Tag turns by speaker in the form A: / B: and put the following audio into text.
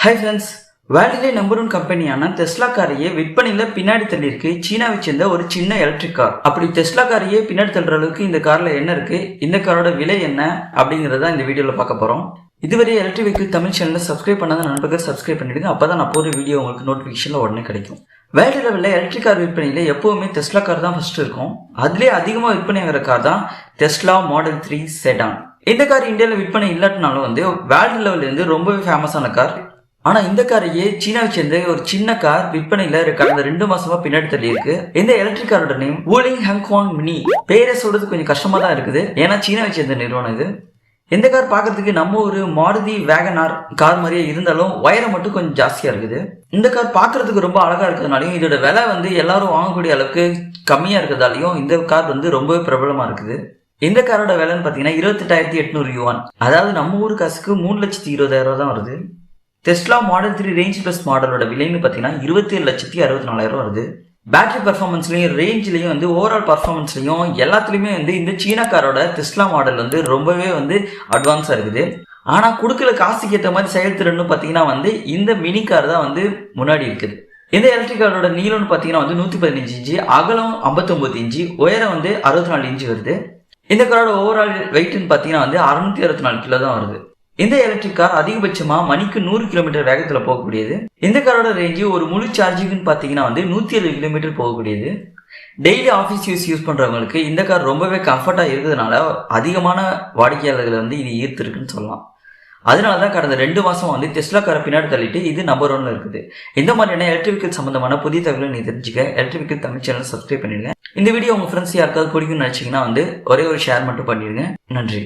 A: Hi friends, வேர்ல்டிலே number 1 கம்பெனியான Tesla காரையே விற்பனையில பின்னாடி தள்ளியிருக்கு சீனாவை சேர்ந்த ஒரு சின்ன எலக்ட்ரிக் கார். அப்படி டெஸ்லா காரையே பின்னாடி தள்ளுற அளவுக்கு இந்த கார்ல என்ன இருக்கு, இந்த காரோட விலை என்ன அப்படிங்கறத இந்த வீடியோல பார்க்க போறோம். இதுவரை எலக்ட்ரிக் வெஹிக்கிள் தமிழ் சேனலை சப்ஸ்கிரைப் பண்ணாத நண்பர்கள் சப்ஸ்கிரைப் பண்ணிடுங்க. அப்பதான் நான் போற வீடியோ உங்களுக்கு நோட்டிபிகேஷன்ல உடனே கிடைக்கும். வேர்ல்டு லெவலில் எலக்ட்ரிக் கார் விற்பனையில எப்பவுமே டெஸ்லா கார் தான் ஃபர்ஸ்ட் இருக்கும். அதுலேயே அதிகமாக விற்பனை ஆகிற கார் தான் டெஸ்லா மாடல் 3 செடான். இந்த கார் இந்தியாவில் விற்பனை இல்லாட்டினாலும் வேர்ல்டு லெவல்ல இருந்து ரொம்பவே ஃபேமஸான கார். ஆனா இந்த காரையே சீனாவை சேர்ந்த ஒரு சின்ன கார் விற்பனையில கடந்த 2 மாசமா பின்னாடி தள்ளி இருக்கு. இந்த எலக்ட்ரிக் காரோட நேம் வூலிங் ஹாங்க்வாங் மினி. பேரை சொல்றது கொஞ்சம் கஷ்டமா தான் இருக்குது, ஏன்னா சீனாவை சேர்ந்த நிறுவனம் இது. இந்த கார் பாக்குறதுக்கு நம்ம ஒரு மாருதி வேகனார் கார் மாதிரியே இருந்தாலும் உயரம் மட்டும் கொஞ்சம் ஜாஸ்தியா இருக்குது. இந்த கார் பாக்குறதுக்கு ரொம்ப அழகா இருக்கிறதுனாலையும் இதோட விலை எல்லாரும் வாங்கக்கூடிய அளவுக்கு கம்மியா இருக்கிறதாலையும் இந்த கார் ரொம்பவே பிரபலமா இருக்குது. இந்த காரோட விலைன்னு பாத்தீங்கன்னா 28,800 யுவான், அதாவது நம்ம ஊர் காசுக்கு 3,20,000 தான் வருது. டெஸ்லா மாடல் 3 ரேஞ்ச் பிளஸ் மாடலோட விலைன்னு பார்த்தீங்கன்னா 27,64,000 வருது. பேட்டரி பர்ஃபார்மன்ஸ்லையும் ரேஞ்சிலையும் ஓவரால் பர்ஃபார்மன்ஸ்லையும் எல்லாத்துலேயுமே இந்த சீனா காரோட டெஸ்லா மாடல் ரொம்பவே அட்வான்ஸாக இருக்குது. ஆனால் கொடுக்கல காசுக்கு ஏற்ற மாதிரி செயல்திறன்னு பார்த்தீங்கன்னா இந்த மினி கார் தான் முன்னாடி இருக்குது. இந்த எலக்ட்ரிக் காரோட நீளம்னு பார்த்தீங்கன்னா 115 இன்ச்சு, அகலம் 59 இன்ச்சு, உயரம் 64 இன்ச்சு வருது. இந்த காரோட ஓவரால் வெயிட்னு பார்த்தீங்கன்னா 664 கிலோ தான் வருது. இந்த எலக்ட்ரிக் கார் அதிகபட்சமா மணிக்கு 100 கிலோமீட்டர் வேகத்துல போகக்கூடியது. இந்த காரோட ரேஞ்சு ஒரு முழு சார்ஜிங்னு பாத்தீங்கன்னா 107 கிலோமீட்டர் போகக்கூடியது. டெய்லி ஆஃபீஸ் யூஸ் பண்றவங்களுக்கு இந்த கார் ரொம்பவே கம்ஃபர்டா இருக்கிறதுனால அதிகமான வாடிக்கையாளர்கள் இது ஈர்த்திருக்குன்னு சொல்லலாம். அதனாலதான் கடந்த 2 மாசம் டெஸ்லா காரை பின்னாடி தள்ளிட்டு இது நம்பர் 1 இருக்குது. இந்த மாதிரியான எலக்ட்ரிக் வெஹிக்கிள் சம்பந்தமான புதிய தகவலை நீ தெரிஞ்சுக்க electric vehicle Tamil channel subscribe பண்ணிடுங்க. இந்த வீடியோ உங்க ஃப்ரெண்ட்ஸ் யாருக்காவது பிடிக்கும்னு நினைச்சீங்கன்னா ஒரே ஒரு ஷேர் மட்டும் பண்ணிடுங்க. நன்றி.